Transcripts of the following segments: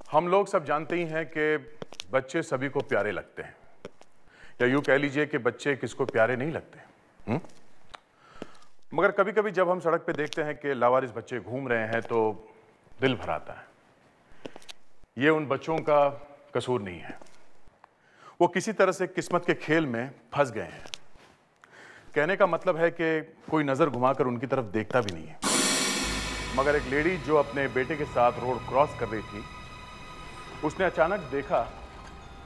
हम लोग सब जानते ही हैं कि बच्चे सभी को प्यारे लगते हैं, या यूं कह लीजिए कि बच्चे किसको प्यारे नहीं लगते। मगर कभी कभी जब हम सड़क पे देखते हैं कि लावारिस बच्चे घूम रहे हैं तो दिल भर आता है। ये उन बच्चों का कसूर नहीं है, वो किसी तरह से किस्मत के खेल में फंस गए हैं। कहने का मतलब है कि कोई नजर घुमाकर उनकी तरफ देखता भी नहीं है। मगर एक लेडी जो अपने बेटे के साथ रोड क्रॉस कर रही थी, उसने अचानक देखा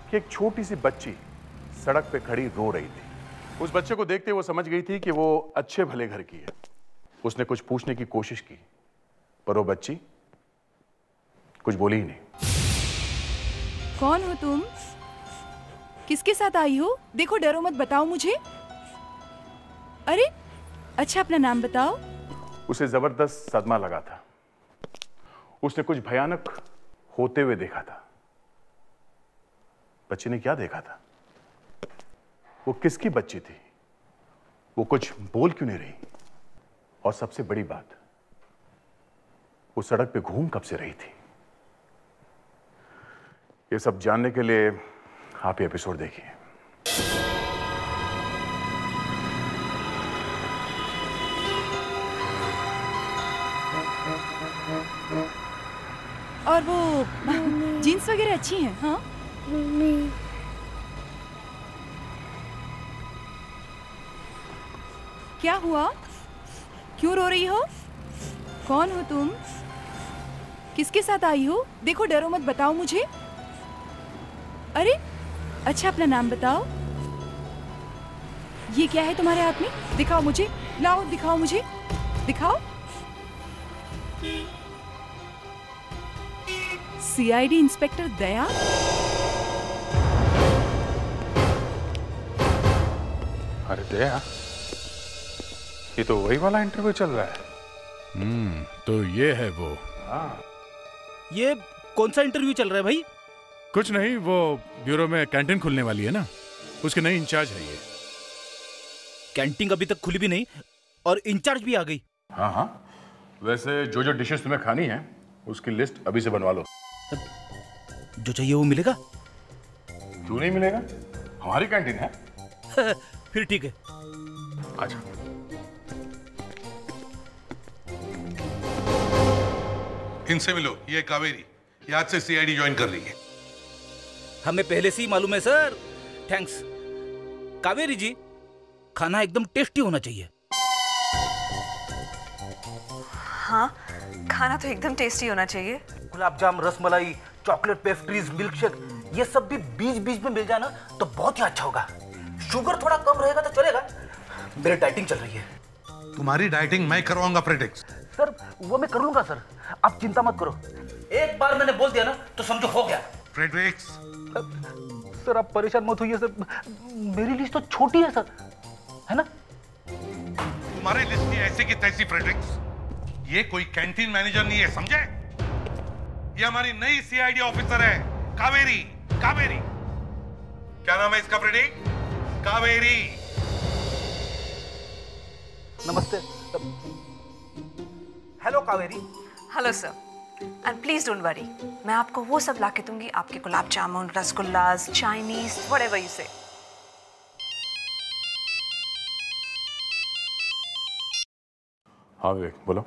कि एक छोटी सी बच्ची सड़क पे खड़ी रो रही थी। उस बच्चे को देखते वो समझ गई थी कि वो अच्छे भले घर की है। उसने कुछ पूछने की कोशिश की, पर वो बच्ची कुछ बोली ही नहीं। कौन हो तुम? किसके साथ आई हो? देखो, डरो मत, बताओ मुझे। अरे अच्छा, अपना नाम बताओ। उसे जबरदस्त सदमा लगा था। उसने कुछ भयानक होते हुए देखा था। बच्ची ने क्या देखा था? वो किसकी बच्ची थी? वो कुछ बोल क्यों नहीं रही? और सबसे बड़ी बात, वो सड़क पे घूम कब से रही थी? ये सब जानने के लिए आप ये एपिसोड देखिए। और वो जीन्स वगैरह अच्छी हैं? हाँ क्या हुआ? क्यों रो रही हो? कौन हो तुम? किसके साथ आई हो? देखो, डरो मत, बताओ मुझे। अरे अच्छा, अपना नाम बताओ। ये क्या है तुम्हारे हाथ में? दिखाओ मुझे, लाओ, दिखाओ मुझे, दिखाओ। सीआईडी इंस्पेक्टर दया? अरे दया, ये तो वही वाला इंटरव्यू चल रहा है। तो ये है वो। हाँ, ये कौन सा इंटरव्यू चल रहा है भाई? कुछ नहीं, वो ब्यूरो में कैंटीन खुलने वाली है ना, उसके नई इंचार्ज है ये। कैंटीन अभी तक खुली भी नहीं और इंचार्ज भी आ गई। हाँ हाँ, वैसे जो जो डिशेस तुम्हें खानी है उसकी लिस्ट अभी से बनवा लो। जो चाहिए वो मिलेगा? क्यों नहीं मिलेगा? हमारी कैंटीन है। फिर ठीक है। अच्छा, इनसे मिलो, ये कावेरी, ये आज से सीआईडी ज्वाइन कर रही है। हमें पहले से ही मालूम है सर। थैंक्स। कावेरी जी, खाना एकदम टेस्टी होना चाहिए। हाँ, खाना तो एकदम टेस्टी होना चाहिए। Gulab jamun, rasmalai, chocolate pastries, milk shake, ये सब भी बीच बीच में मिल जाए ना तो बहुत ही अच्छा होगा। शुगर थोड़ा कम रहेगा तो चलेगा। मेरी डाइटिंग चल रही है। तुम्हारी डाइटिंग मैं करवाऊंगा फ्रेडरिक्स। सर वो मैं कर लूंगा सर, आप चिंता मत करो। एक बार मैंने बोल दिया ना तो समझो हो गया। फ्रेडरिक्स, सर आप परेशान मत होइए सर, मेरी लिस्ट तो छोटी है सर, है ना? तुम्हारी लिस्ट की ऐसी की तैसी फ्रेडरिक्स। ये कोई कैंटीन मैनेजर नहीं है, समझे? ये हमारी नई सीआईडी ऑफिसर है, कावेरी। कावेरी, क्या नाम है इसका फ्रेडरिक? कावेरी। नमस्ते। Hello Kaveri. Hello sir, and please don't worry, मैं आपको वो सब ला के दूंगी, आपके gulab jamun, rasgullas, Chinese, whatever you से। हाँ विवेक, बोलो।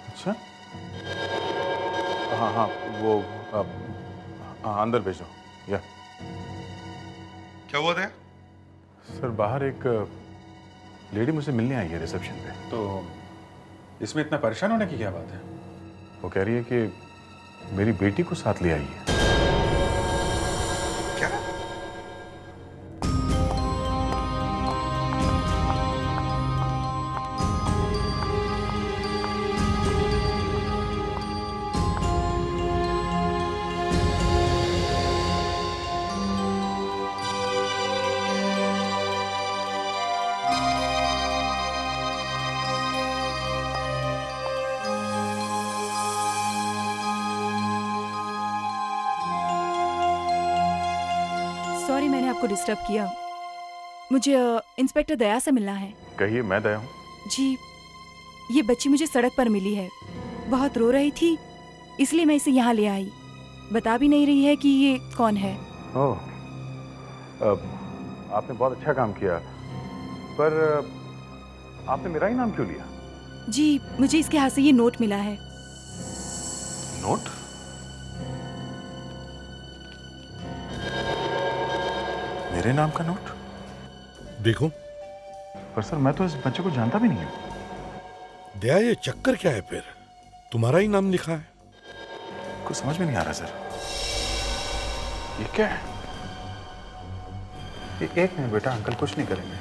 अच्छा, हाँ हाँ, वो हाँ, अंदर भेजो। या क्या हुआ था? सर, बाहर एक लेडी मुझसे मिलने आई है रिसेप्शन पे। तो इसमें इतना परेशान होने की क्या बात है? वो कह रही है कि मेरी बेटी को साथ ले आई है। क्या? सॉरी, मैंने आपको डिस्टर्ब किया। मुझे इंस्पेक्टर दया से मिलना है। कहिए, मैं दया हूँ। जी, ये बच्ची मुझे सड़क पर मिली है। बहुत रो रही थी, इसलिए मैं इसे यहाँ ले आई। बता भी नहीं रही है कि ये कौन है। ओह, आपने बहुत अच्छा काम किया, पर आपने मेरा ही नाम क्यों लिया? जी, मुझे इसके हाथ से ये नोट मिला है। नोट? मेरे नाम का नोट? देखो। पर सर, मैं तो इस बच्चे को जानता भी नहीं हूँ। दया, ये चक्कर क्या है फिर? तुम्हारा ही नाम लिखा है। कुछ समझ में नहीं आ रहा सर। ये क्या है? एक मिनट बेटा, अंकल कुछ नहीं करेंगे।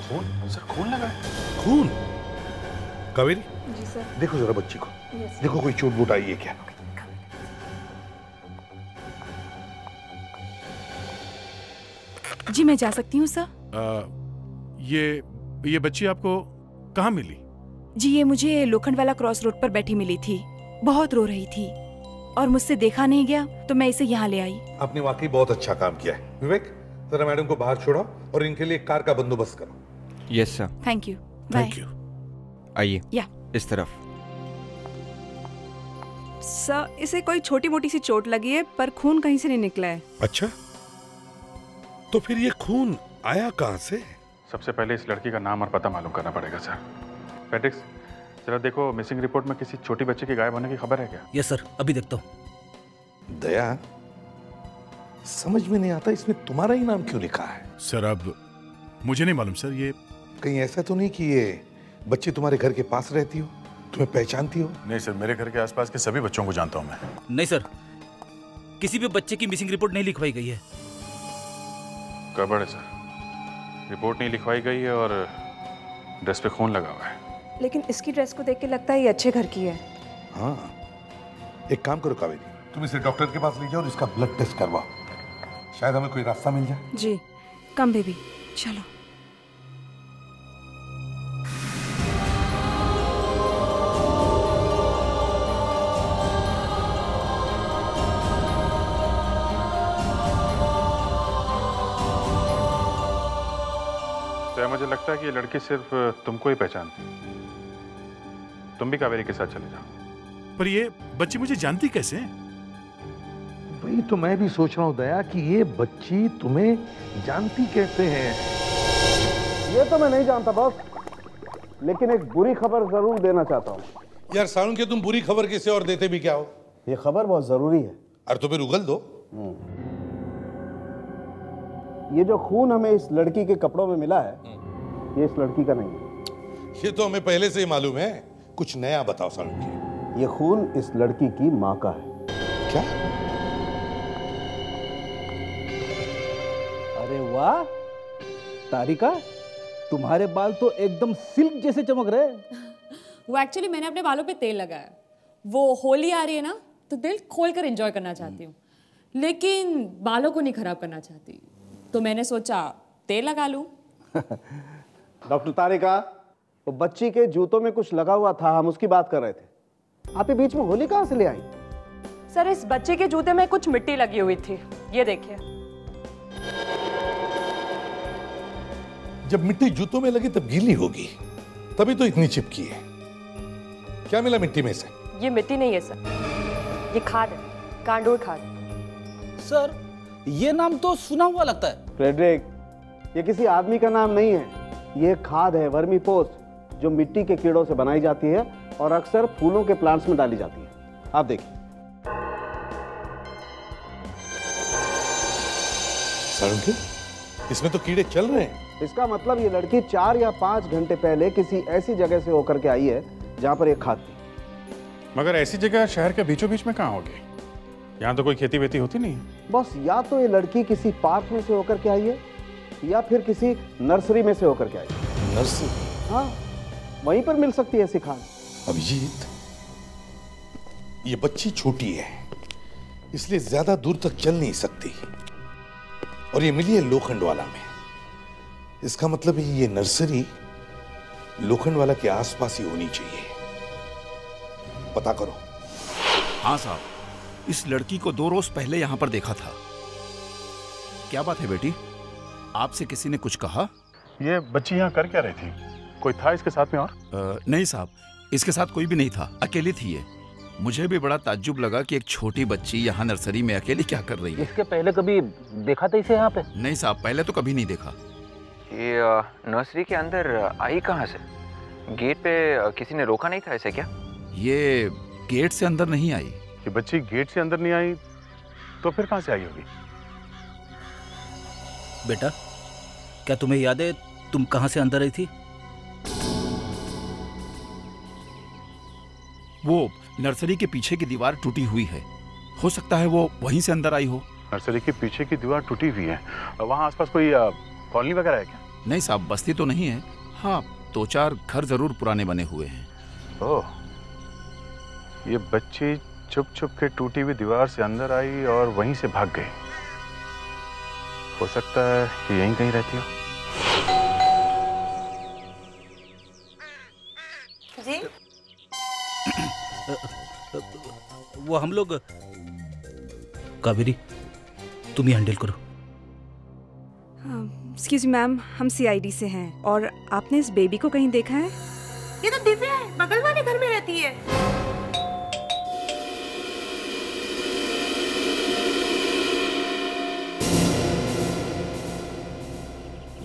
खून? सर खून लगा है। खून? कावेरी, जी सर। देखो जरा बच्ची को। देखो कोई चोट वोट आई है क्या? जी, मैं जा सकती हूँ सर। ये बच्ची आपको कहाँ मिली? जी, ये मुझे लोखंडवाला क्रॉस रोड पर बैठी मिली थी। बहुत रो रही थी और मुझसे देखा नहीं गया, तो मैं इसे यहाँ ले आई। आपने वाकई बहुत अच्छा काम किया है। विवेक, जरा मैडम को बाहर छोड़ो और इनके लिए एक कार का बंदोबस्त करो। Yes sir. Thank you. Bye. Thank you. आइए। या इस तरफ। सर, इसे कोई छोटी मोटी सी चोट लगी है, पर खून कहीं से नहीं निकला है। अच्छा, तो फिर ये खून आया कहाँ से? सबसे पहले इस लड़की का नाम और पता मालूम करना पड़ेगा सर। पेट्रिक्स, जरा देखो, मिसिंग रिपोर्ट में किसी छोटी बच्चे के गायब होने की खबर है क्या? यस सर, अभी देखता हूँ। दया, समझ में नहीं आता इसमें तुम्हारा ही नाम क्यों लिखा है? सर, अब मुझे नहीं मालूम सर। ये कहीं ऐसा तो नहीं कि ये बच्ची तुम्हारे घर के पास रहती हो, तुम्हें पहचानती हो? नहीं सर, मेरे घर के आसपास के सभी बच्चों को जानता हूँ मैं। नहीं सर, किसी भी बच्चे की मिसिंग रिपोर्ट नहीं लिखवाई गई है। गड़बड़ है सर, रिपोर्ट नहीं लिखवाई गई है और ड्रेस पे खून लगा हुआ है। लेकिन इसकी ड्रेस को देख के लगता है ये अच्छे घर की है। हाँ, एक काम करो कावेरी, तुम इसे डॉक्टर के पास ले जाओ और इसका ब्लड टेस्ट करवाओ, शायद हमें कोई रास्ता मिल जाए। जी, कम बेबी, चलो। तो मुझे लगता है कि ये लड़की सिर्फ तुमको ही पहचानती है। तुम भी कावेरी के साथ चले जाओ। पर ये बच्ची मुझे जानती कैसे? वही तो मैं भी सोच रहा हूँ दया कि ये बच्ची तुम्हें जानती कैसे है। ये तो मैं नहीं जानता बॉस, लेकिन एक बुरी खबर जरूर देना चाहता हूँ। यार सारुण के तुम बुरी खबर किसे और देते भी क्या हो? ये खबर बहुत जरूरी है। और तो फिर उगल दो। ये जो खून हमें इस लड़की के कपड़ों में मिला है, ये इस लड़की का नहीं है। ये तो हमें पहले से ही मालूम है। कुछ नया बताओ सारुण जी। ये खून इस लड़की की माँ का है। क्या? अरे वाह तारिका, तुम्हारे बाल तो एकदम सिल्क जैसे चमक रहे हैं। वो एक्चुअली मैंने अपने बालों पे तेल लगाया। वो होली आ रही है ना, तो दिल खोल कर एंजॉय करना चाहती हूँ, लेकिन बालों को नहीं खराब करना चाहती, तो मैंने सोचा तेल लगा लूं। डॉक्टर तारिका, वो बच्ची के जूतों में कुछ लगा हुआ था, हम उसकी बात कर रहे थे। आप ये बीच में होली कहाँ से ले आई? सर, इस बच्चे के जूते में कुछ मिट्टी लगी हुई थी, ये देखिए। जब मिट्टी जूतों में लगी तब गीली होगी, तभी तो इतनी चिपकी है। क्या मिला मिट्टी में से? ये मिट्टी नहीं है सर, ये खाद है, कांडोर खाद। सर, ये नाम तो सुना हुआ लगता है। फ्रेडरिक, ये किसी आदमी का नाम नहीं है, ये खाद है, वर्मी पोस्ट, जो मिट्टी के कीड़ों से बनाई जाती है और अक्सर फूलों के प्लांट्स में डाली जाती है। आप देखिए। सारुण जी, इसमें तो कीड़े चल रहे हैं। इसका मतलब ये लड़की 4 या 5 घंटे पहले किसी ऐसी जगह से होकर के आई है जहां पर एक खाद थी। मगर ऐसी जगह शहर के बीचों बीच में कहाँ होगी? यहाँ तो कोई खेती वेती होती नहीं है। बॉस, या तो ये लड़की किसी पार्क में से होकर के आई है या फिर किसी नर्सरी में से होकर के आई है। नर्सरी? हाँ, वहीं पर मिल सकती है ऐसी खाद। अभिजीत, ये बच्ची छोटी है, इसलिए ज्यादा दूर तक चल नहीं सकती, और ये मिली है लोखंडवाला में। इसका मतलब है ये नर्सरी लोखंडवाला के आसपास ही होनी चाहिए। पता करो। हाँ साहब, इस लड़की को 2 रोज पहले यहां पर देखा था। क्या बात है बेटी, आपसे किसी ने कुछ कहा? ये बच्ची यहाँ कर क्या रही थी? कोई था इसके साथ में और? नहीं साहब, इसके साथ कोई भी नहीं था, अकेली थी ये। मुझे भी बड़ा ताज्जुब लगा कि एक छोटी बच्ची यहाँ नर्सरी में अकेली क्या कर रही है। इसके पहले कभी देखा था इसे यहाँ पे? नहीं साहब, पहले तो कभी नहीं देखा। ये नर्सरी के अंदर आई कहाँ से? गेट पे किसी ने रोका नहीं था ऐसे क्या? ये गेट से अंदर नहीं आई। ये बच्ची गेट से अंदर नहीं आई तो फिर कहाँ से आई होगी? बेटा, क्या तुम्हें याद है तुम कहाँ से अंदर आई थी? वो नर्सरी के पीछे की दीवार टूटी हुई है, हो सकता है वो वहीं से अंदर आई हो। नर्सरी के पीछे की दीवार टूटी हुई है, वहाँ आसपास कोई कॉलोनी वगैरह है क्या? नहीं साहब, बस्ती तो नहीं है। हाँ, 2-4 घर जरूर पुराने बने हुए हैं। ओह, ये बच्ची छुप छुप के टूटी हुई दीवार से अंदर आई और वहीं से भाग गई। हो सकता है कि यहीं कहीं रहती हो। जी? वो हम लोग, कावेरी तुम ही हैंडल करो। एक्सक्यूज मी मैम, हम सीआईडी से हैं और आपने इस बेबी को कहीं देखा है? ये तो दिव्या है, बगल वाले घर में रहती है।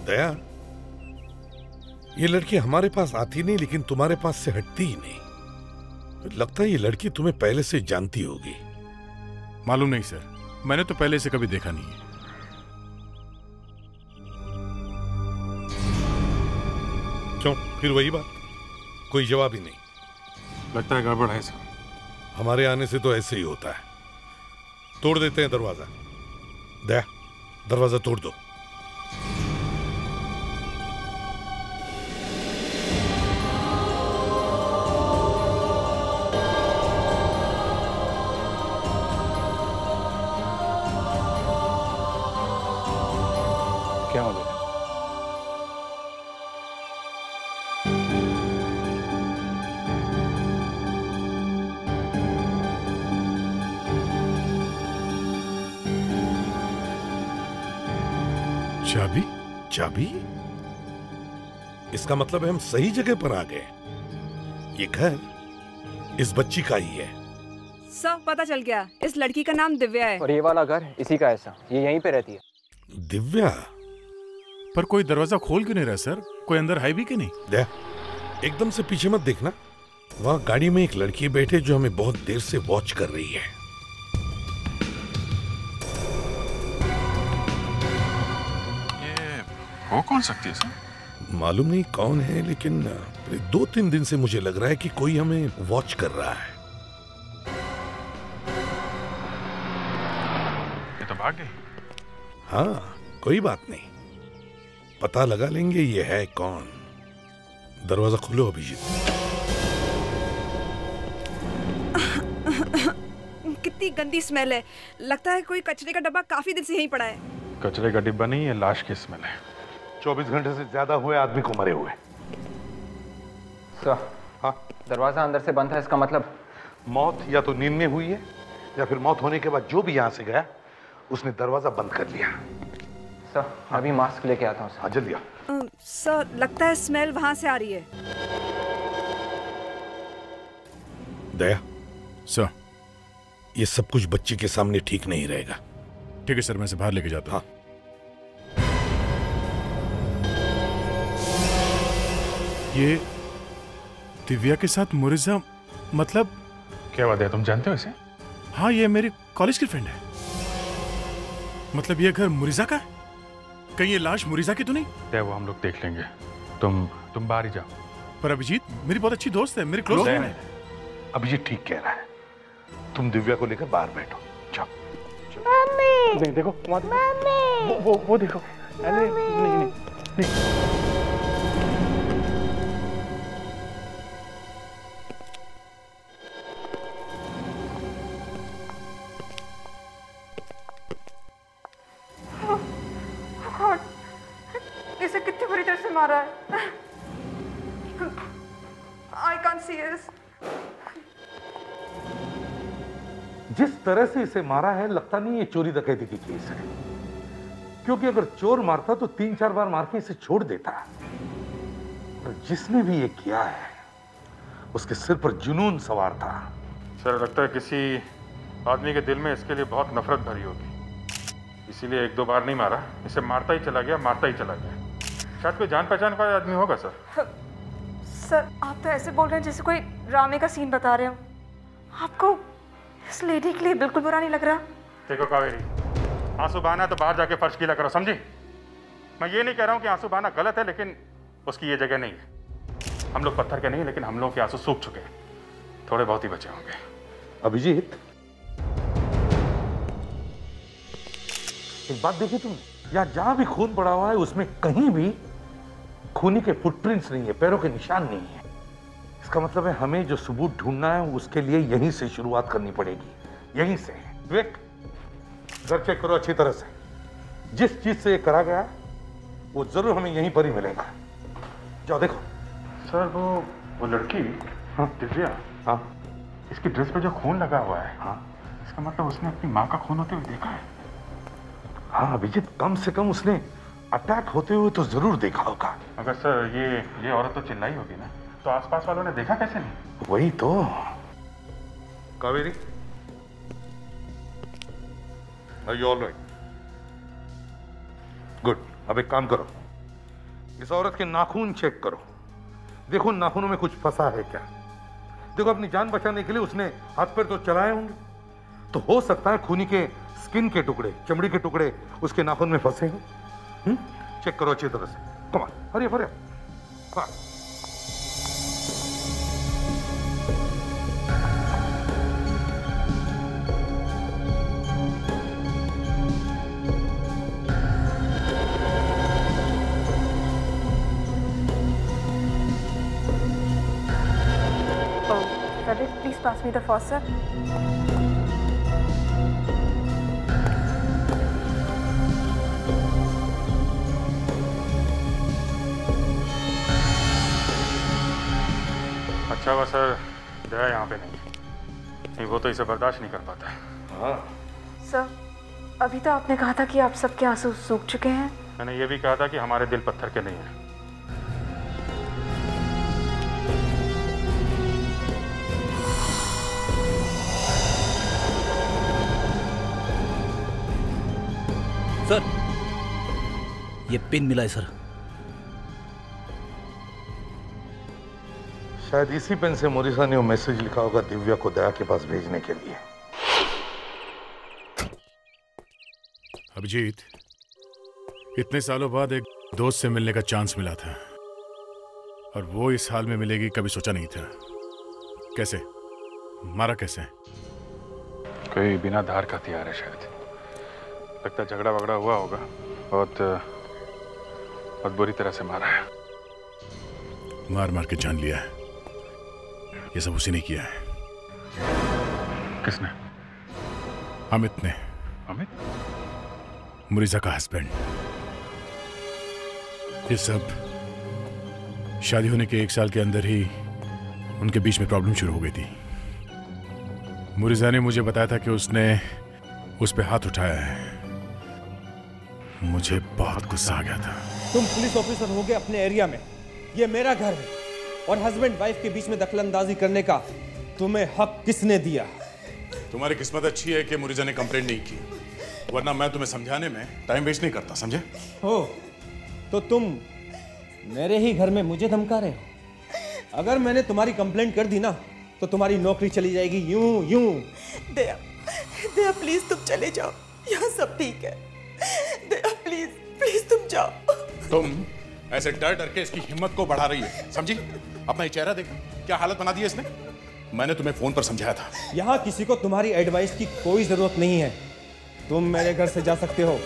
दया, ये लड़की हमारे पास आती नहीं लेकिन तुम्हारे पास से हटती ही नहीं। लगता है ये लड़की तुम्हें पहले से जानती होगी। मालूम नहीं सर, मैंने तो पहले से कभी देखा नहीं है। क्यों, फिर वही बात? कोई जवाब ही नहीं। लगता है गड़बड़ है सर। हमारे आने से तो ऐसे ही होता है। तोड़ देते हैं दरवाजा। दया, दरवाजा तोड़ दो। क्या हो गया? चाबी? चाबी? इसका मतलब है हम सही जगह पर आ गए। ये घर इस बच्ची का ही है। सर, पता चल गया, इस लड़की का नाम दिव्या है। और ये वाला घर इसी का ऐसा, ये यहीं पे रहती है। दिव्या? पर कोई दरवाजा खोल क्यों नहीं रहा सर? कोई अंदर है भी कि नहीं? दया, एकदम से पीछे मत देखना। वहां गाड़ी में एक लड़की बैठे जो हमें बहुत देर से वॉच कर रही है। वो कौन सकती है सर? मालूम नहीं कौन है, लेकिन 2-3 दिन से मुझे लग रहा है कि कोई हमें वॉच कर रहा है। ये तो भाग गई। हाँ, कोई बात नहीं, पता लगा लेंगे ये है कौन। दरवाजा खोलो अभिजीत। कितनी गंदी स्मेल है। लगता है कोई कचरे का डब्बा काफी दिन से यहीं पड़ा है। कचरे का डिब्बा नहीं है, लाश की स्मेल है। 24 घंटे से ज्यादा हुए आदमी को मरे हुए। सर, हाँ, दरवाजा अंदर से बंद है, इसका मतलब मौत या तो नींद में हुई है या फिर मौत होने के बाद जो भी यहाँ से गया उसने दरवाजा बंद कर लिया। सर, अभी मास्क लेके आता हूँ। हाँ, जल्दी आ। सर, लगता है स्मेल वहां से आ रही है। दया सर, ये सब कुछ बच्ची के सामने ठीक नहीं रहेगा। ठीक है सर, मैं इसे बाहर लेके जाता हूँ। हाँ। ये दिव्या के साथ मुरिजा, मतलब? क्या बात है, तुम जानते हो इसे? हाँ, ये मेरी कॉलेज की फ्रेंड है। मतलब ये घर मुरिजा का है? कहीं ये लाश मुरिजा की तो नहीं? वो हम लोग देख लेंगे, तुम बाहर ही जाओ। पर अभिजीत मेरी बहुत अच्छी दोस्त है, मेरी क्लोज फ्रेंड है। अभिजीत ठीक कह रहा है, तुम दिव्या को लेकर बाहर बैठो। जाओ। नहीं, देखो वो देखो। अरे नहीं। इसे कितनी बुरी तरह से मारा है। I can't see this. जिस तरह से इसे मारा है लगता नहीं ये चोरी डकैती की केस है। क्योंकि अगर चोर मारता तो 3-4 बार मार के इसे छोड़ देता। और जिसने भी ये किया है उसके सिर पर जुनून सवार था। सर लगता है किसी आदमी के दिल में इसके लिए बहुत नफरत भरी होगी, इसीलिए 1-2 बार नहीं मारा, इसे मारता ही चला गया, मारता ही चला गया। शायद कोई जान पहचान का आदमी होगा सर। सर आप तो ऐसे बोल रहे हैं जैसे कोई ड्रामे का सीन बता रहे हो। आपको इस लेडी के लिए बिल्कुल बुरा नहीं लग रहा? देखो कावेरी, आंसू बहाना तो बाहर जाके फर्श गीला करो, समझी? मैं ये नहीं कह रहा हूँ कि आंसू बहाना गलत है, लेकिन उसकी ये जगह नहीं है। हम लोग पत्थर के नहीं, लेकिन हम लोग के आंसू सूख चुके हैं, थोड़े बहुत ही बचे होंगे। अभिजीत, एक बात देखी तुमने, यहाँ जहां भी खून पड़ा हुआ है उसमें कहीं भी खूनी के फुटप्रिंट्स नहीं है, पैरों के निशान नहीं है। इसका मतलब है हमें जो सबूत ढूंढना है उसके लिए यहीं से शुरुआत करनी पड़ेगी, यहीं से। विवेक, घर चेक करो अच्छी तरह से, जिस चीज से ये करा गया वो जरूर हमें यहीं पर ही मिलेगा। जाओ देखो। सर वो लड़की, हाँ दिव्या, हाँ इसकी ड्रेस पे जो खून लगा हुआ है, हाँ इसका मतलब उसने अपनी माँ का खून होते हुए देखा है। हाँ अभिजीत, कम से कम उसने अटैक होते हुए तो जरूर देखा होगा। मगर सर ये औरत तो चिल्लाई होगी ना, तो आसपास वालों ने देखा कैसे नहीं? वही तो। Kaveri, Are you all right? Good. अब एक काम करो, इस औरत के नाखून चेक करो, देखो नाखूनों में कुछ फंसा है क्या। देखो अपनी जान बचाने के लिए उसने हाथ पैर तो चलाए होंगे, तो हो सकता है खूनी के स्किन के टुकड़े, चमड़ी के टुकड़े उसके नाखून में फंसे हैं। चेक करो अच्छी तरह से। Come on, Hari Hari. हाँ Please pass me the faucet. अच्छा हुआ सर दया यहाँ पे नहीं, वो तो इसे बर्दाश्त नहीं कर पाता है। हाँ सर, अभी तो आपने कहा था कि आप सबके आंसू सूख चुके हैं। मैंने ये भी कहा था कि हमारे दिल पत्थर के नहीं हैं। सर, ये पिन मिला है सर। शायद इसी पेन से मोरिसा ने वो मैसेज लिखा होगा दिव्या को दया के पास भेजने के लिए। अभिजीत, इतने सालों बाद एक दोस्त से मिलने का चांस मिला था, और वो इस हाल में मिलेगी कभी सोचा नहीं था। कैसे मारा? कैसे? कोई बिना धार का हथियार है शायद, लगता झगड़ा वगड़ा हुआ होगा, बहुत बुरी तरह से मारा है। मार मार के जान लिया है, ये सब उसी ने किया है। किसने? अमित ने। अमित? मुरीजा का हस्बैंड। ये सब शादी होने के 1 साल के अंदर ही उनके बीच में प्रॉब्लम शुरू हो गई थी। मुरीजा ने मुझे बताया था कि उसने उस पे हाथ उठाया है। मुझे बहुत गुस्सा आ गया था। तुम पुलिस ऑफिसर हो गए अपने एरिया में, ये मेरा घर है, और हस्बैंड वाइफ के बीच में दखलंदाजी करने का तुम्हें हक किसने दिया? तुम्हारी किस्मत अच्छी है कि मुरीजा ने कंप्लेंट नहीं की, वरना मैं तुम्हें समझाने में टाइम वेस्ट नहीं करता, समझे? हो तो तुम मेरे ही घर में मुझे धमका रहे हो। अगर मैंने तुम्हारी कंप्लेंट कर दी ना तो तुम्हारी नौकरी चली जाएगी यूं यूं। दया, दया प्लीज तुम चले जाओ, यहाँ सब ठीक है। दया प्लीज प्लीज तुम जाओ। तुम ऐसे डर डर के इसकी हिम्मत को बढ़ा रही है, समझी? अपना ये चेहरा देखो, क्या हालत बना दी है इसने। मैंने तुम्हें फोन पर समझाया था। यहाँ किसी को तुम्हारी एडवाइस की कोई जरूरत नहीं है, तुम मेरे घर से जा सकते हो।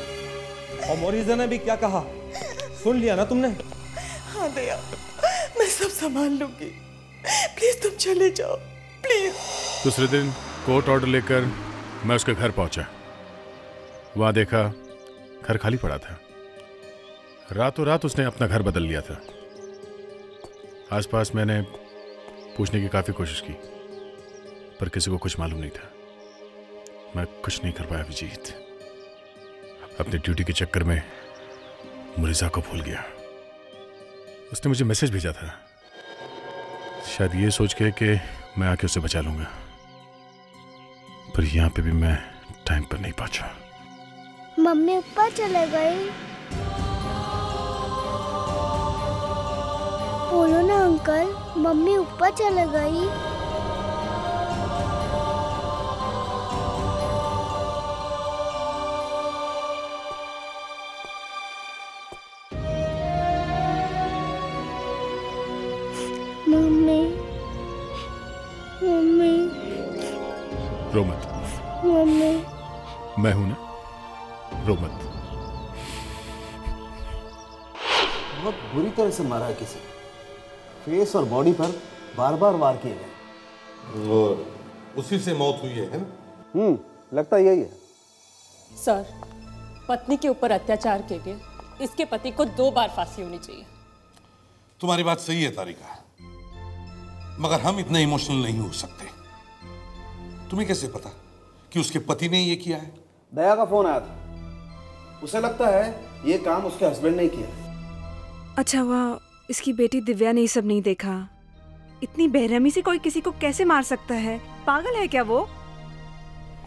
और मोरिजा ने भी क्या कहा सुन लिया ना तुमने? हाँ दया, मैं सब संभाल लूंगी, प्लीज तुम चले जाओ प्लीज। दूसरे दिन कोर्ट ऑर्डर लेकर मैं उसके घर पहुंचा। वहां देखा घर खाली पड़ा था। रातों रात उसने अपना घर बदल लिया था। आसपास मैंने पूछने की काफी कोशिश की, पर किसी को कुछ मालूम नहीं था। मैं कुछ नहीं कर पाया अभिजीत। अपनी ड्यूटी के चक्कर में मुरीजा को भूल गया। उसने मुझे मैसेज भेजा था, शायद ये सोच के कि मैं आके उसे बचा लूंगा, पर यहां पे भी मैं टाइम पर नहीं पहुंचा। मम्मी ऊपर चले गई। बोलो ना अंकल, मम्मी ऊपर चले गई। Mummy, mummy. रो मत। मम्मी। मैं हूं ना, रो मत। बहुत बुरी तरह से मारा है किसी, फेस और बॉडी पर बार बार वार किए गए और उसी से मौत हुई है ना? लगता यही है। सर, पत्नी के ऊपर अत्याचार के लिए इसके पति को 2 बार फांसी होनी चाहिए। तुम्हारी बात सही है तारिका, मगर हम इतने इमोशनल नहीं हो सकते। तुम्हें कैसे पता कि उसके पति ने ये किया है? दया का फोन आया था, उसे लगता है ये काम उसके हस्बैंड ने किया। अच्छा हुआ इसकी बेटी दिव्या ने ये सब नहीं देखा। इतनी बेरहमी से कोई किसी को कैसे मार सकता है? पागल है क्या वो?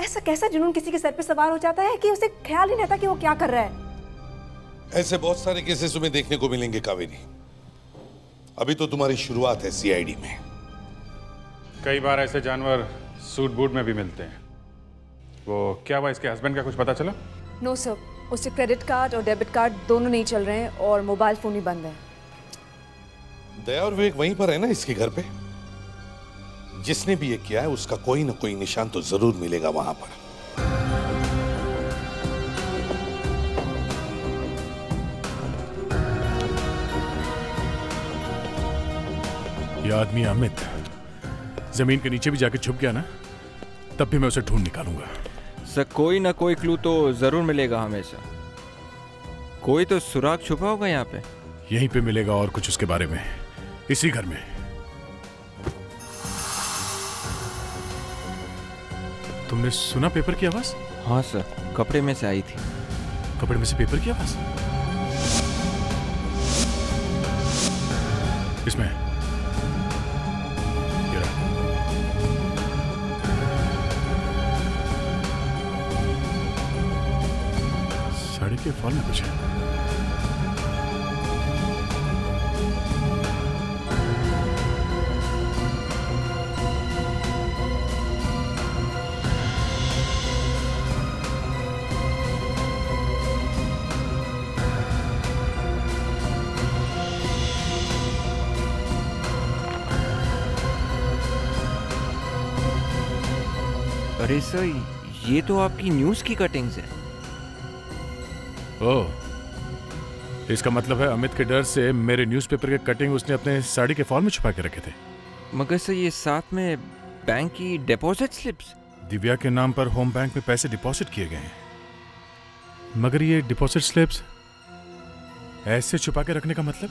ऐसा कैसा जुनून किसी के सर पे सवार हो जाता है कि उसे ख्याल ही नहीं रहता कि वो क्या कर रहा है। ऐसे बहुत सारे केसेस तुम्हें देखने को मिलेंगे कावेरी। अभी तो तुम्हारी शुरुआत है सीआईडी में। कई बार ऐसे जानवर सूट बूट में भी मिलते हैं। वो क्या हुआ, इसके हस्बैंड का कुछ पता चला? नो सर, उसके क्रेडिट कार्ड और डेबिट कार्ड दोनों नहीं चल रहे हैं और मोबाइल फोन भी बंद है। दया और विवेक वहीं पर है ना इसके घर पे? जिसने भी ये किया है उसका कोई ना कोई निशान तो जरूर मिलेगा वहां पर। ये आदमी अमित जमीन के नीचे भी जाके छुप गया ना, तब भी मैं उसे ढूंढ निकालूंगा। सर, कोई ना कोई क्लू तो जरूर मिलेगा हमेशा। कोई तो सुराग छुपा होगा यहाँ पे। यहीं पे मिलेगा और कुछ उसके बारे में, इसी घर में। तुमने सुना पेपर की आवाज? हाँ सर, कपड़े में से आई थी। कपड़े में से पेपर की आवाज? इसमें ये रहा। साड़ी के फॉल में कुछ है। अरे सर, ये तो आपकी न्यूज़ की कटिंग्स है। ओह, इसका मतलब है अमित के डर से मेरे न्यूज़पेपर के कटिंग उसने अपने साड़ी के फॉल में छुपा के रखे थे। मगर सर, ये साथ में बैंक की डिपॉजिट स्लिप्स। दिव्या के नाम पर होम बैंक में पैसे डिपॉजिट किए गए हैं, मगर ये डिपॉजिट स्लिप्स ऐसे छुपा के रखने का मतलब?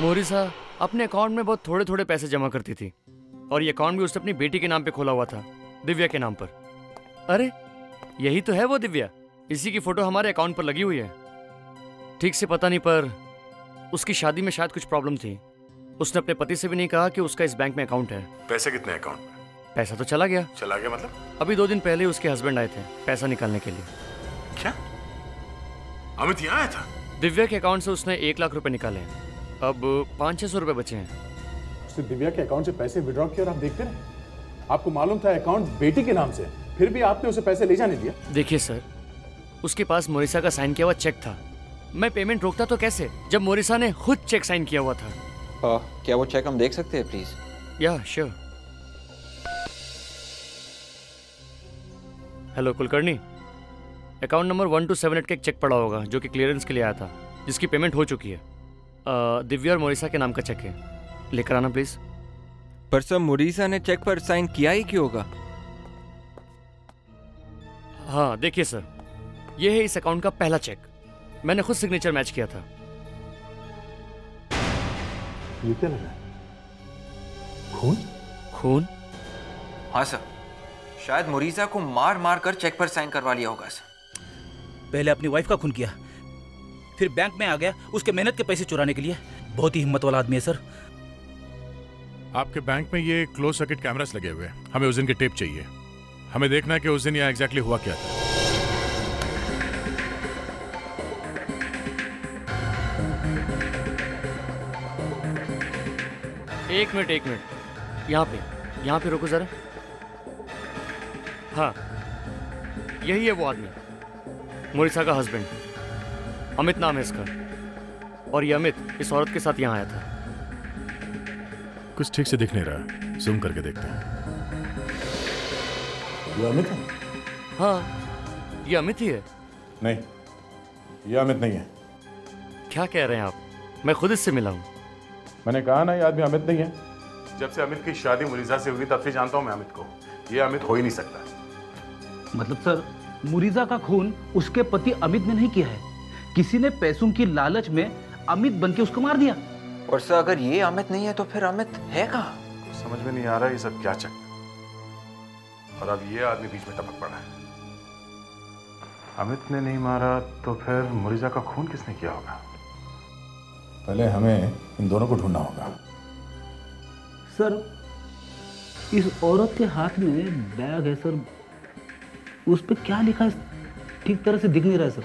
मोरिसा अपने अकाउंट में बहुत थोड़े थोड़े पैसे जमा करती थी और ये अकाउंट भी उसने अपनी बेटी के नाम पे खोला हुआ था, दिव्या के नाम पर। अरे यही तो है वो दिव्या, इसी की फोटो हमारे अकाउंट पर लगी हुई है। ठीक से पता नहीं, पर उसकी शादी में शायद कुछ प्रॉब्लम थी। उसने अपने पति से भी नहीं कहा कि उसका इस बैंक में अकाउंट है। पैसे कितने अकाउंट में? पैसा तो चला गया। चला गया मतलब? अभी 2 दिन पहले उसके हस्बैंड आए थे पैसा निकालने के लिए। क्या अमित यहाँ आया था? दिव्या के अकाउंट से उसने 1 लाख रुपए निकाले हैं। अब 500-600 रुपए बचे हैं। उसने दिव्या के अकाउंट से पैसे विड्रॉ किए और आप देखते रहे। आपको मालूम था अकाउंट बेटी के नाम से, फिर भी आपने उसे पैसे ले जाने दिया। देखिए सर, उसके पास मोरिसा का साइन किया हुआ चेक था। मैं पेमेंट रोकता तो कैसे, जब मोरिसा ने खुद चेक साइन किया हुआ था। क्या वो चेक हम देख सकते हैं प्लीज? या sure. Hello Kulkarni, account number 1278 का एक चेक पड़ा होगा जो कि क्लियरेंस के लिए आया था, जिसकी पेमेंट हो चुकी है। दिव्या और मोरिसा के नाम का चेक है, लेकर आना प्लीज। पर सर, मोरिसा ने चेक पर साइन किया ही क्यों होगा? हाँ देखिए सर, ये है इस अकाउंट का पहला चेक। मैंने खुद सिग्नेचर मैच किया था। ये क्या लगा? खून? खून? हाँ सर, शायद मोरिसा को मार मार कर चेक पर साइन करवा लिया होगा सर। पहले अपनी वाइफ का खून किया, फिर बैंक में आ गया उसके मेहनत के पैसे चुराने के लिए। बहुत ही हिम्मत वाला आदमी है सर। आपके बैंक में ये क्लोज सर्किट कैमरास लगे हुए हैं, हमें उस दिन की टेप चाहिए। हमें देखना है कि उस दिन यहाँ एग्जैक्टली हुआ क्या था। एक मिनट, यहाँ पे रुको जरा। हाँ, यही है वो आदमी, मोरिसा का हस्बैंड, अमित नाम है इसका। और ये अमित इस औरत के साथ यहाँ आया था। कुछ ठीक से दिख नहीं रहा, जूम करके देखते हैं। ये अमित है? हाँ, ये अमित ही है। नहीं, ये अमित नहीं है। क्या कह रहे हैं आप? मैं खुद इससे मिला हूँ। मैंने कहा ना, ये आदमी अमित नहीं है। जब से अमित की शादी मुरीजा से हुई तब से जानता हूँ मैं अमित को। ये अमित हो ही नहीं सकता। मतलब सर, मुरीजा का खून उसके पति अमित ने नहीं किया है, किसी ने पैसों की लालच में अमित बनके उसको मार दिया। और सर अगर ये अमित नहीं है तो फिर अमित है कहाँ? समझ में नहीं आ रहा ये सब क्या चक्कर। और अब ये आदमी बीच में टपक पड़ा है। अमित ने नहीं मारा तो फिर मुरीजा का खून किसने किया होगा? पहले हमें इन दोनों को ढूंढना होगा। सर, इस औरत के हाथ में बैग है सर, उस पे क्या लिखा है ठीक तरह से दिख नहीं रहा है सर।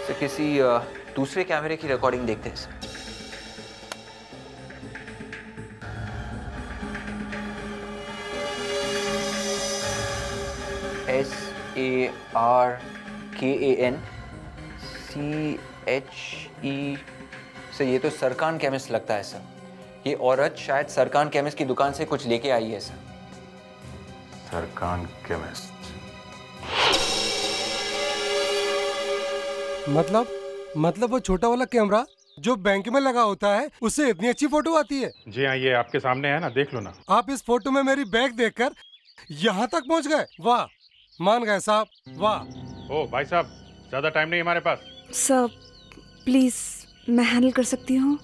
सर किसी दूसरे कैमरे की रिकॉर्डिंग देखते हैं सर। SARKAN सर ये तो सरकान केमिस्ट लगता है सर। ये औरत शायद सरकान केमिस्ट की दुकान से कुछ लेके आई है सर। सरकान केमिस्ट मतलब वो छोटा वाला कैमरा जो बैंक में लगा होता है, उससे इतनी अच्छी फोटो आती है? जी हाँ, ये आपके सामने है ना, देख लो ना। आप इस फोटो में मेरी बैग देखकर यहाँ तक पहुँच गए। वाह, मान गए साहब, वाह। ओ भाई साहब, ज्यादा टाइम नहीं हमारे पास। सर प्लीज, मैं हैंडल कर सकती हूँ।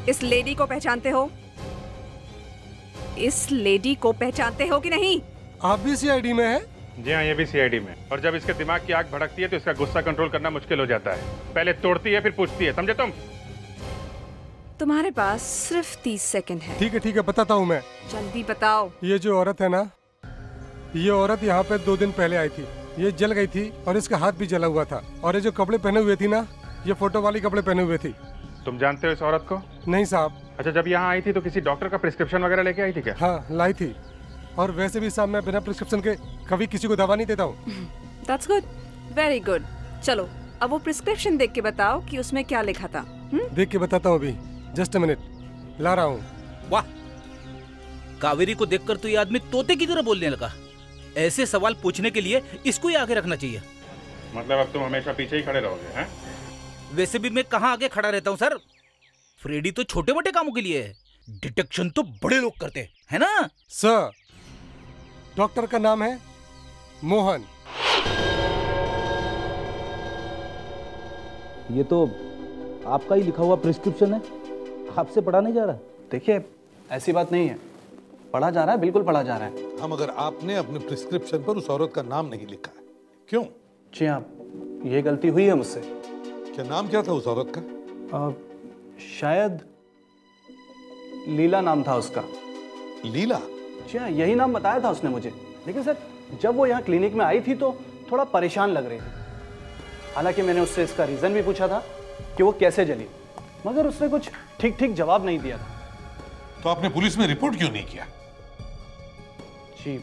इस लेडी को पहचानते हो? इस लेडी को पहचानते हो कि नहीं? आप भी सीआईडी में हैं? जी हाँ, ये भी सीआईडी में। और जब इसके दिमाग की आग भड़कती है तो इसका गुस्सा कंट्रोल करना मुश्किल हो जाता है। पहले तोड़ती है फिर पूछती है, समझे तुम? तुम्हारे पास सिर्फ 30 सेकंड है। ठीक है, बताता हूँ मैं। जल्दी बताओ। ये जो औरत है ना, ये औरत यहाँ पे 2 दिन पहले आई थी। ये जल गई थी और इसका हाथ भी जला हुआ था। और ये जो कपड़े पहने हुए थी ना, ये फोटो वाली कपड़े पहने हुए थी। तुम जानते हो इस औरत को? नहीं साहब। अच्छा, जब यहाँ आई थी तो किसी डॉक्टर का प्रिस्क्रिप्शन वगैरह लेके आई थी क्या? हाँ, लाई थी। और वैसे भी साहब, मैं बिना प्रिस्क्रिप्शन के कभी किसी को दवा नहीं देता हूँ। That's good, very good। चलो अब वो प्रिस्क्रिप्शन देख के बताओ कि उसमें क्या लिखा था। देख के बताता हूँ अभी, जस्ट अ मिनट, ला रहा हूँ। वाह, कावेरी को देखकर तो ये आदमी तोते की तरह बोलने लगा। ऐसे सवाल पूछने के लिए इसको ही आगे रखना चाहिए। मतलब अब तुम हमेशा पीछे ही खड़े रहोगे हैं? वैसे भी मैं कहाँ आगे खड़ा रहता हूँ सर। फ्रेडी तो छोटे मोटे कामों के लिए है, डिटेक्शन तो बड़े लोग करते हैं ना सर। डॉक्टर का नाम है मोहन। ये तो आपका ही लिखा हुआ प्रिस्क्रिप्शन है, आपसे पढ़ा नहीं जा रहा। देखिए, ऐसी बात नहीं है, पढ़ा जा रहा है, बिल्कुल पढ़ा जा रहा है। हम मगर आपने अपने प्रिस्क्रिप्शन पर उस औरत का नाम नहीं लिखा है, क्यों? जी हाँ, ये गलती हुई है मुझसे। क्या नाम क्या था उस औरत का? शायद लीला नाम था उसका। लीला? जी हाँ, यही नाम बताया था उसने मुझे। लेकिन सर, जब वो यहाँ क्लिनिक में आई थी तो थोड़ा परेशान लग रही थी। हालांकि मैंने उससे इसका रीज़न भी पूछा था कि वो कैसे जली, मगर उसने कुछ ठीक जवाब नहीं दिया था। तो आपने पुलिस में रिपोर्ट क्यों नहीं किया? जी,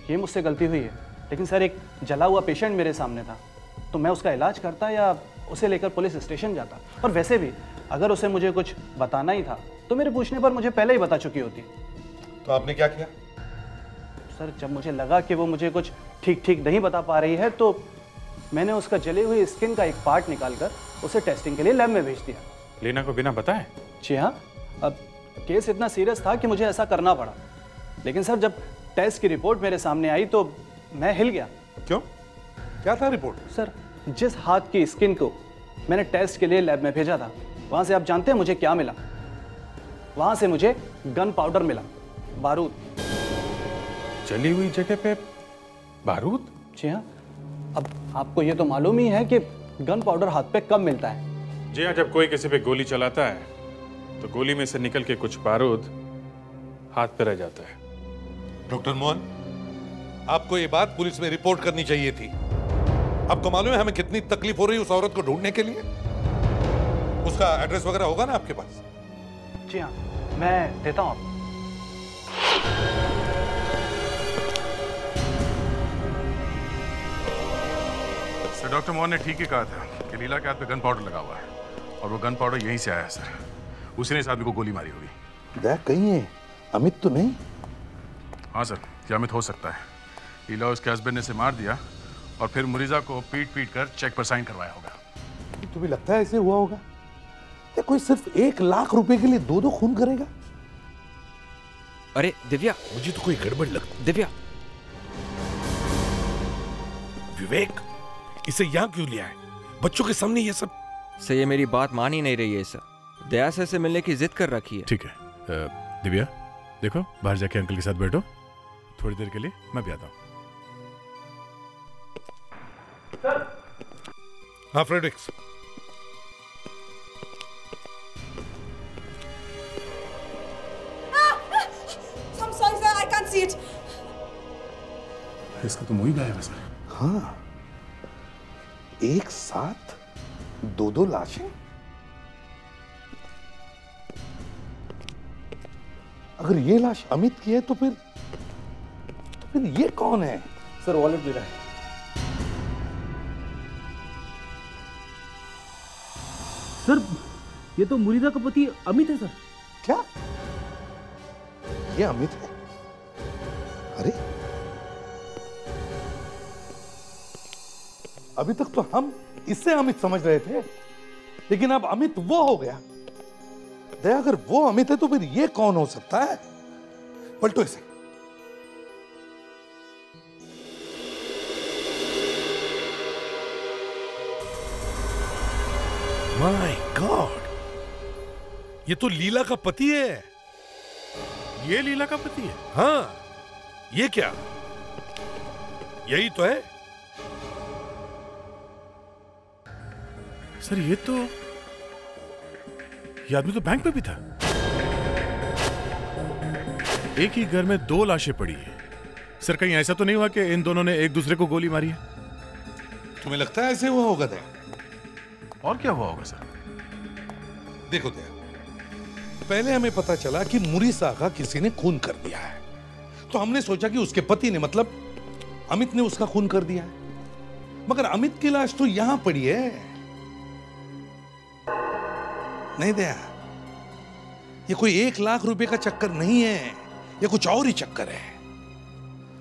ये मुझसे गलती हुई है। लेकिन सर, एक जला हुआ पेशेंट मेरे सामने था, तो मैं उसका इलाज करता या उसे लेकर पुलिस स्टेशन जाता। और वैसे भी अगर उसे मुझे कुछ बताना ही था तो मेरे पूछने पर मुझे पहले ही बता चुकी होती। तो आपने क्या किया? सर, जब मुझे लगा कि वो मुझे कुछ ठीक नहीं बता पा रही है तो मैंने उसका जले हुए स्किन का एक पार्ट निकालकर उसे टेस्टिंग के लिए लैब में भेज दिया। लीना को बिना बताए? जी हाँ, अब केस इतना सीरियस था कि मुझे ऐसा करना पड़ा। लेकिन सर, जब टेस्ट की रिपोर्ट मेरे सामने आई तो मैं हिल गया। क्यों? क्या था रिपोर्ट? सर, जिस हाथ की स्किन को मैंने टेस्ट के लिए लैब में भेजा था, वहां से आप जानते हैं मुझे क्या मिला? वहां से मुझे गन पाउडर मिला, बारूद। जली हुई जगह पे बारूद? जी हाँ। अब आपको ये तो मालूम ही है कि गन पाउडर हाथ पे कब मिलता है। जी हाँ, जब कोई किसी पे गोली चलाता है तो गोली में से निकल के कुछ बारूद हाथ पे रह जाता है। डॉक्टर मोहन, आपको ये बात पुलिस में रिपोर्ट करनी चाहिए थी। आपको मालूम है हमें कितनी तकलीफ हो रही है उस औरत को ढूंढने के लिए? उसका एड्रेस वगैरह होगा ना आपके पास? जी हाँ, मैं देता हूँ आपको। सर, डॉक्टर मोहन ने ठीक ही कहा था कि लीला के हाथ पे गन पाउडर लगा हुआ है और वो गन पाउडर यहीं से आया है सर। उसी ने इस आदमी को गोली मारी होगी। देख कहीं है अमित तो नहीं? हाँ सर, ये अमित हो सकता है। लीला उसके हस्बैंड ने इसे मार दिया और फिर मुरीजा को पीट पीट कर चेक पर साइन करवाया होगा। तुम्हें लगता है ऐसे हुआ होगा? क्या कोई सिर्फ 1 लाख रुपए के लिए 2 खून करेगा? अरे दिव्या, मुझे तो कोई गड़बड़ लगती। दिव्या, विवेक, इसे यहाँ क्यों लिया है? बच्चों के सामने ये सब? सर, ये मेरी बात मान ही नहीं रही है सर। दया सर से मिलने की जिद कर रखी है। ठीक है दिव्या, देखो बाहर जाके अंकल के साथ बैठो थोड़ी देर के लिए, मैं भी आता हूँ। हाँ Fredericks, I'm sorry sir, I can't see it. इसका तो मुंह ही गायब है सर। हाँ, एक साथ 2 लाशें? अगर ये लाश अमित की है तो फिर ये कौन है? सर वॉलेट भी रहा है। सर, ये तो मुरीदा का पति अमित है सर। क्या? ये अमित है? अरे, अभी तक तो हम इससे अमित समझ रहे थे, लेकिन अब अमित वो हो गया। दया, अगर वो अमित है तो फिर ये कौन हो सकता है? पलटो इसे। माय गॉड, ये तो लीला का पति है। ये लीला का पति है? हाँ, ये क्या? यही तो है। सर, ये आदमी तो बैंक में भी था। एक ही घर में 2 लाशें पड़ी है। सर, कहीं ऐसा तो नहीं हुआ कि इन दोनों ने एक दूसरे को गोली मारी है? तुम्हें लगता है ऐसे हुआ होगा दया? और क्या हुआ होगा सर? देखो दया, पहले हमें पता चला कि मुरीसा का किसी ने खून कर दिया है, तो हमने सोचा कि उसके पति ने, मतलब अमित ने उसका खून कर दिया है। मगर अमित की लाश तो यहां पड़ी है। नहीं दया, ये कोई 1 लाख रुपए का चक्कर नहीं है, ये कुछ और ही चक्कर है।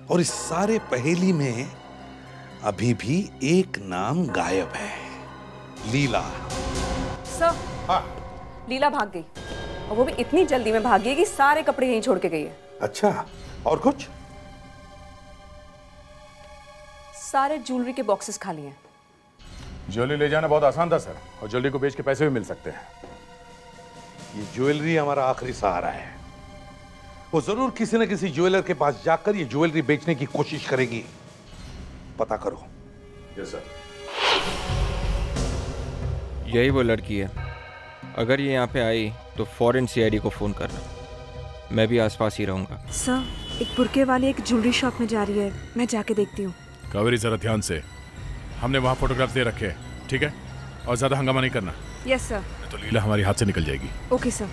और इस सारे पहेली में अभी भी एक नाम गायब है, लीला। सर, हाँ। लीला भाग गई, और वो भी इतनी जल्दी में भाग गई कि सारे कपड़े यहीं छोड़ के गई है। अच्छा, और कुछ? सारे ज्वेलरी के बॉक्सेस खाली हैं। ज्वेलरी ले जाना बहुत आसान था सर, और ज्वेलरी को बेच के पैसे भी मिल सकते हैं। ये ज्वेलरी हमारा आखिरी सहारा है। वो जरूर किसी न किसी ज्वेलर के पास जाकर ये ज्वेलरी बेचने की कोशिश करेगी। पता करो। Yes sir. यही वो लड़की है। अगर ये यहाँ पे आई तो फौरन सीआईडी को फोन करना। मैं भी आसपास ही रहूंगा। सर, एक बुरके वाली एक ज्वेलरी शॉप में जा रही है, मैं जाके देखती हूँ। कावेरी, जरा ध्यान से, हमने वहाँ फोटोग्राफ दे रखे हैं, ठीक है? और ज्यादा हंगामा नहीं करना। Yes sir. तो लीला हमारी हाथ से निकल जाएगी। Okay sir.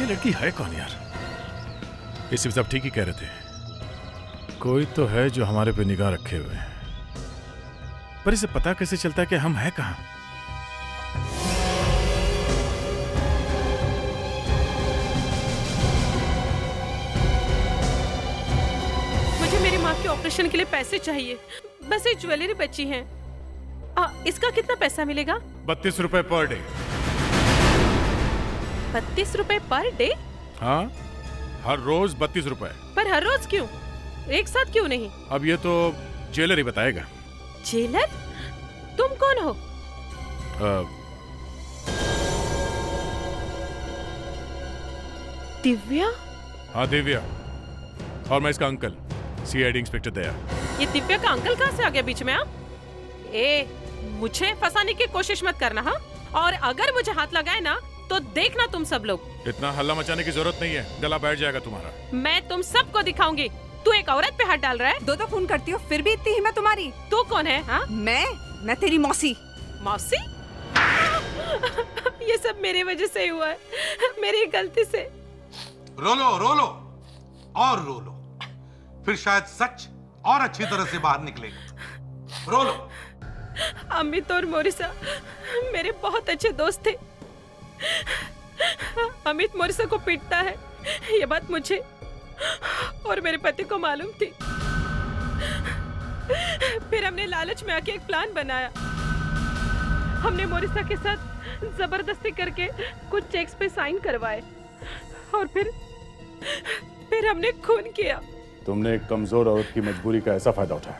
ये लड़की है कौन यार? ये सिर्फ सब ठीक ही कह रहे थे, कोई तो है जो हमारे पे निगाह रखे हुए है। पर इसे पता कैसे चलता है कि हम हैं कहां? मुझे मेरी माँ के ऑपरेशन के लिए पैसे चाहिए। बस ये ज्वेलरी बची है। इसका कितना पैसा मिलेगा? 32 रुपए पर डे। 32 रुपए पर डे? हाँ, हर रोज 32 रुपए। पर हर रोज क्यों? एक साथ क्यों नहीं? अब ये तो जेलर ही बताएगा। जेलर? तुम कौन हो? दिव्या? हाँ दिव्या, और मैं इसका अंकल सीआईडी इंस्पेक्टर दया। ये दिव्या का अंकल कहाँ से आ गया बीच में? मुझे फंसाने की कोशिश मत करना। हाँ, और अगर मुझे हाथ लगाए ना तो देखना तुम सब लोग। इतना हल्ला मचाने की जरूरत नहीं है, गला बैठ जाएगा तुम्हारा। मैं तुम सबको दिखाऊंगी। तू एक औरत पे हाथ डाल रहा है। दो फोन करती हो फिर भी इतनी हिम्मत तुम्हारी। तू कौन है? हाँ, मैं तेरी मौसी। मौसी? ये सब मेरी वजह से हुआ है, मेरी गलती से। रो लो और रो लो, फिर शायद सच और अच्छी तरह से बाहर निकलेगा। रो लो। अमित और मोरिसा मेरे बहुत अच्छे दोस्त थे। अमित मोरिसा को पीटता है, ये बात मुझे और मेरे पति को मालूम थी। फिर हमने लालच में आके एक प्लान बनाया। हमने मोरिसा के साथ जबरदस्ती करके कुछ चेक्स पे साइन करवाए और फिर हमने खून किया। तुमने एक कमजोर औरत की मजबूरी का ऐसा फायदा उठाया।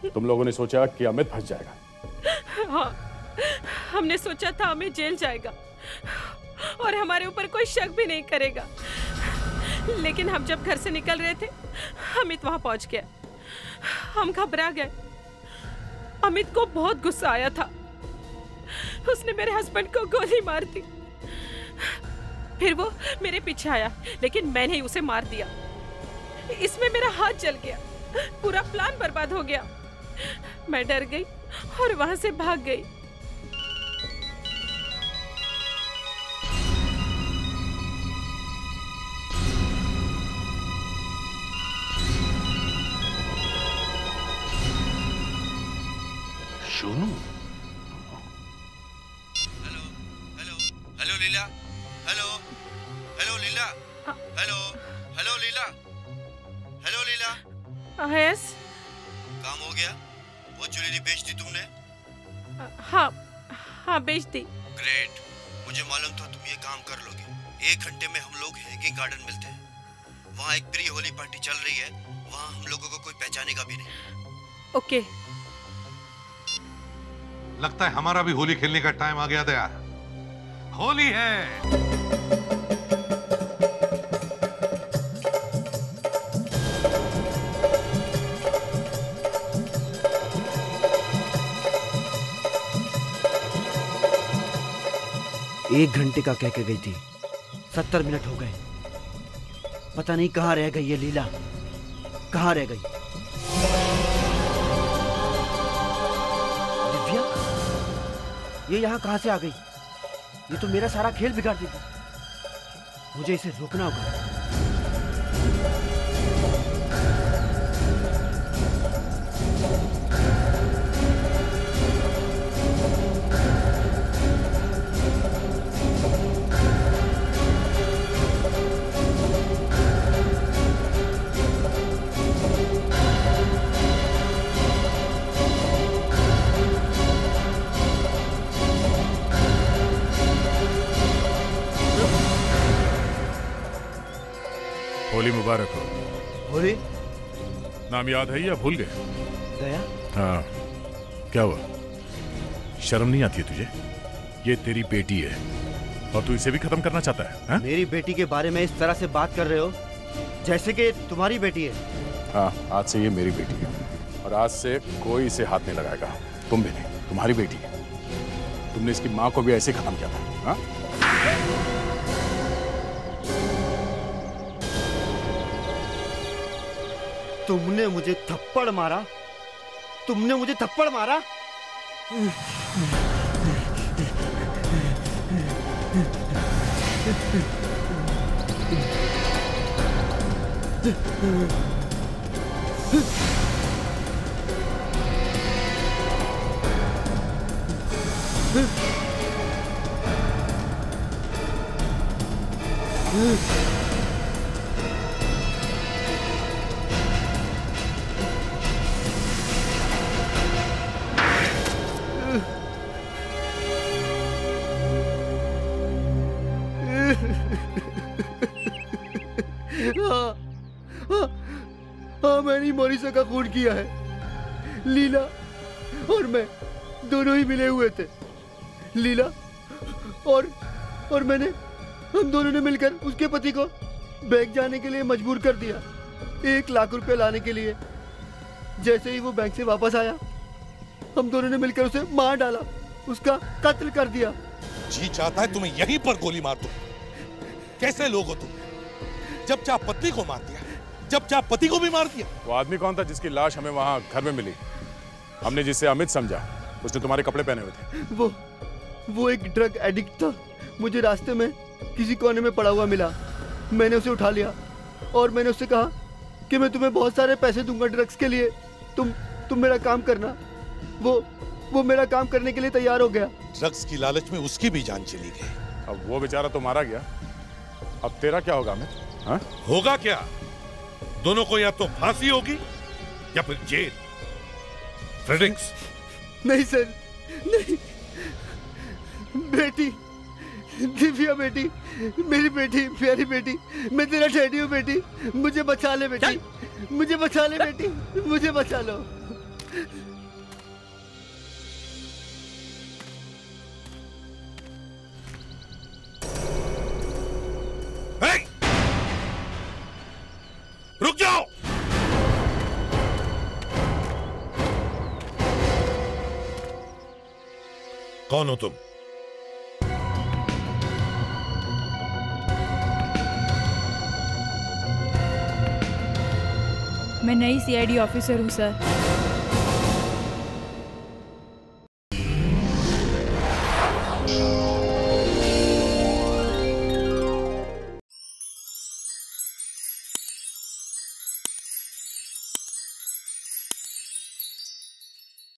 तुम लोगों ने सोचा कि अमित फंस जाएगा। हाँ, हमने सोचा था अमित जेल जाएगा और हमारे ऊपर कोई शक भी नहीं करेगा। लेकिन हम जब घर से निकल रहे थे, अमित वहां पहुंच गया। हम घबरा गए। अमित को बहुत गुस्सा आया था। उसने मेरे हस्बैंड को गोली मार दी। फिर वो मेरे पीछे आया, लेकिन मैंने ही उसे मार दिया। इसमें मेरा हाथ जल गया, पूरा प्लान बर्बाद हो गया। मैं डर गई और वहां से भाग गई। सोनू? हेलो लीला। हेलो लीला। हेलो लीला। यस। काम हो गया? वो ज्वेलरी बेच दी तुमने? हाँ बेच दी। ग्रेट, मुझे मालूम था तुम ये काम कर लोगे। 1 घंटे में हम लोग हैगी गार्डन मिलते हैं। वहाँ एक प्री होली पार्टी चल रही है, वहाँ हम लोगों को कोई पहचानेगा भी नहीं। ओके। लगता है हमारा भी होली खेलने का टाइम आ गया था यार। होली है। एक घंटे का कह के गई थी, 70 मिनट हो गए। पता नहीं कहाँ रह गई ये लीला, कहाँ रह गई? दिव्या, ये यहाँ कहाँ से आ गई? ये तो मेरा सारा खेल बिगाड़ देगी। मुझे इसे रोकना होगा। होली मुबारक हो। होली? नाम याद है या भूल गए? दया? हाँ, क्या हुआ? शर्म नहीं आती है तुझे? ये तेरी बेटी है और तू इसे भी खत्म करना चाहता है? हाँ? मेरी बेटी के बारे में इस तरह से बात कर रहे हो जैसे कि तुम्हारी बेटी है। हाँ, आज से ये मेरी बेटी है और आज से कोई इसे हाथ नहीं लगाएगा। तुम भी नहीं, तुम्हारी बेटी है। तुमने इसकी माँ को भी ऐसे खत्म किया था। हाँ? तुमने मुझे थप्पड़ मारा? तुमने मुझे थप्पड़ मारा? हाँ, मैंने ही मोरिसा का खून किया है। लीला और मैं दोनों ही मिले हुए थे। लीला और मैंने, हम दोनों ने मिलकर उसके पति को बैंक जाने के लिए मजबूर कर दिया, 1 लाख रुपए लाने के लिए। जैसे ही वो बैंक से वापस आया, हम दोनों ने मिलकर उसे मार डाला, उसका कत्ल कर दिया। जी चाहता है तुम्हें यहीं पर गोली मार दूं। कैसे लोग हो तुम? जब चाह पत्नी को मार दिया, जब चाह पति को भी मार दिया। वो आदमी कौन था जिसकी लाश हमें वहां घर में मिली? हमने जिससे अमित समझा, उसने तुम्हारे कपड़े पहने हुए थे। वो एक ड्रग एडिक्ट था। मुझे रास्ते में किसी कोने में पड़ा हुआ मिला, मैंने उसे उठा लिया और मैंने उससे कहा कि मैं तुम्हें बहुत सारे पैसे दूंगा ड्रग्स के लिए, तुम मेरा काम करना। वो मेरा काम करने के लिए तैयार हो गया। ड्रग्स की लालच में उसकी भी जान चली गई। अब वो बेचारा तो मारा गया, अब तेरा क्या होगा अमित? हाँ? होगा क्या? दोनों को या तो फांसी होगी या फिर जेल। फ्रेडरिक्स। नहीं सर, नहीं। बेटी, दिव्या बेटी, मेरी बेटी, प्यारी बेटी, मैं तेरा डैडी हूँ बेटी, मुझे बचा ले बेटी, मुझे बचा ले बेटी, मुझे बचा लो। रुक जाओ। कौन हो तुम? मैं नई सीआईडी ऑफिसर हूँ सर।